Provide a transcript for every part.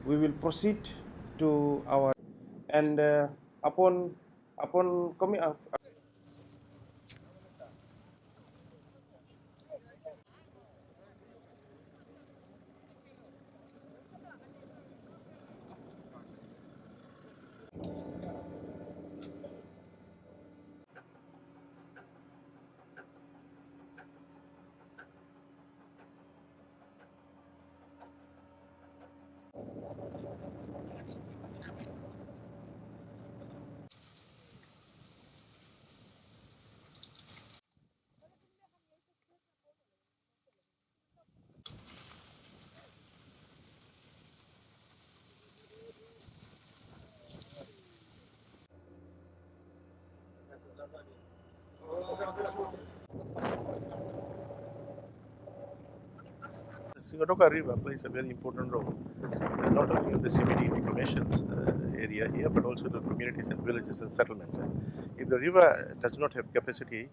we will proceed to our and upon coming The Singatoka River plays a very important role, not only in the CBD, the commercial area here, but also the communities and villages and settlements. If the river does not have capacity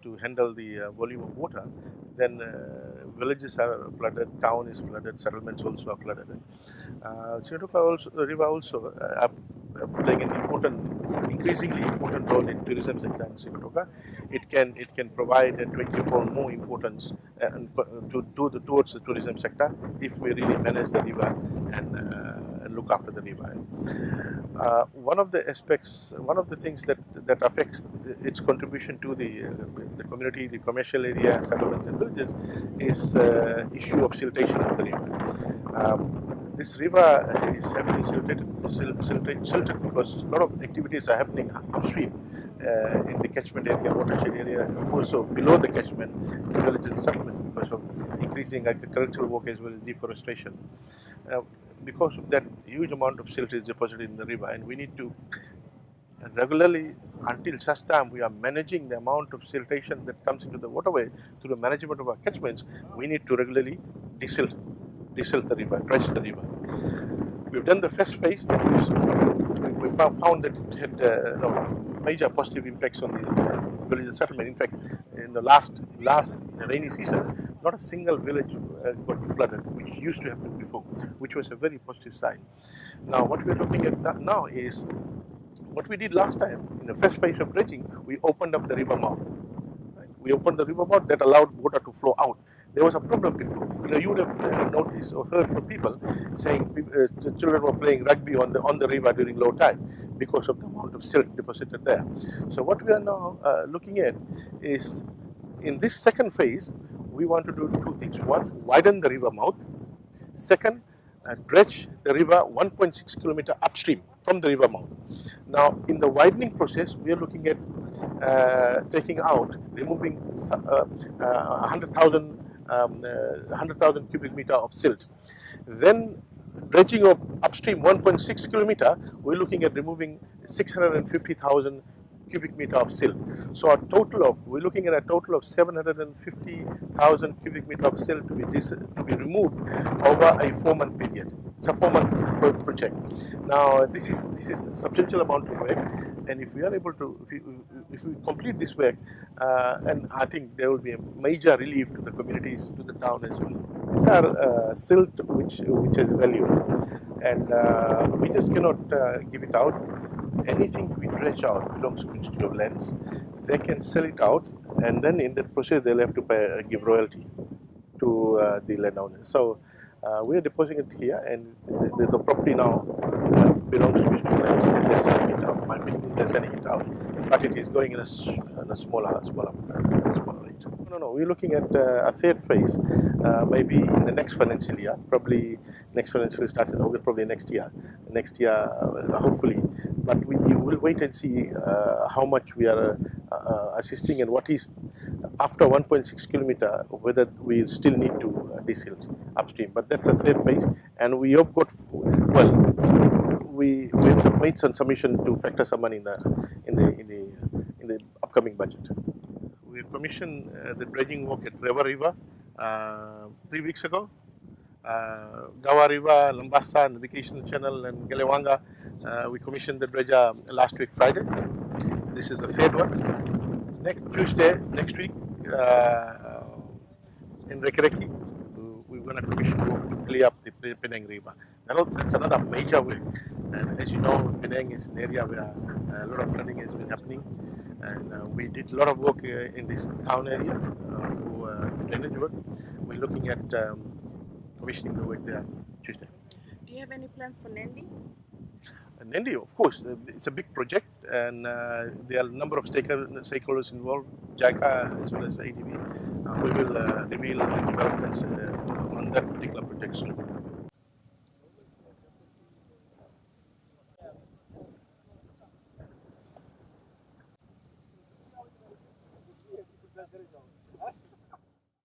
to handle the volume of water, then villages are flooded, town is flooded, settlements also are flooded. Singatoka also, river also playing an increasingly important role in tourism sector in Singatoka. It can provide a 24 more importance towards the tourism sector if we really manage the river and look after the river. One of the aspects, one of the things that affects its contribution to the community, the commercial area, settlements and villages is issue of siltation of the river. This river is heavily silted because a lot of activities are happening upstream in the catchment area, watershed area, also below the catchment in village and settlements because of increasing agricultural work as well as deforestation. Because of that, huge amount of silt is deposited in the river, and we need to regularly, until such time we are managing the amount of siltation that comes into the waterway through the management of our catchments, we need to regularly desilt the river, dredge the river. We've done the first phase, and we found that it had major positive impacts on the village settlement. In fact, in the last rainy season, not a single village got flooded, which used to happen before, which was a very positive sign. Now, what we're looking at now is what we did last time. In the first phase of dredging, we opened up the river mouth. We opened the river mouth that allowed water to flow out. There was a problem before. You would have noticed or heard from people saying the children were playing rugby on the river during low tide because of the amount of silt deposited there. So what we are now looking at is, in this second phase, we want to do two things. One, widen the river mouth. Second, dredge the river 1.6 kilometer upstream from the river mouth. Now, in the widening process, we are looking at removing 100,000 cubic meter of silt. Then dredging of upstream 1.6 kilometer, we're looking at removing 650,000 cubic meter of silt. So we're looking at a total of 750,000 cubic meter of silt to be removed over a 4-month period. It's a 4-month project. Now, this is a substantial amount of work, and if we are able to, if we complete this work, and I think there will be a major relief to the communities, to the town as well. These are silt which has value, and we just cannot give it out. Anything we dredge out belongs to Ministry of Lands. They can sell it out, and then in that process they'll have to give royalty to the landowners. So we are depositing it here, and the property now belongs to Ministry of Lands, and they're selling it out. My feeling is they're selling it out, but it is going in a smaller rate. No. We're looking at a third phase, maybe in the next financial year. Probably next financial year starts in August. Probably next year, hopefully. But we will wait and see how much we are assisting, and what is after 1.6 kilometer, whether we still need to desilt upstream. But that's a third phase, and we have got we have made some submission to factor some money in the upcoming budget. We commissioned the dredging work at Rewa River 3 weeks ago. Gawa River, Lambasa, and Vacation Channel, and Gelewanga, we commissioned the dredger last week Friday. This is the third one. Next Tuesday, next week, in Rekereki, we we're going to commission work to clear up the Penang River. That's another major work. And as you know, Penang is an area where a lot of flooding has been happening. And we did a lot of work in this town area for drainage work. We're looking at commissioning the work there Tuesday. Do you have any plans for Nandi? Nandi, of course, it's a big project, and there are a number of stakeholders involved, JICA as well as ADB. We will reveal the developments on that particular project soon.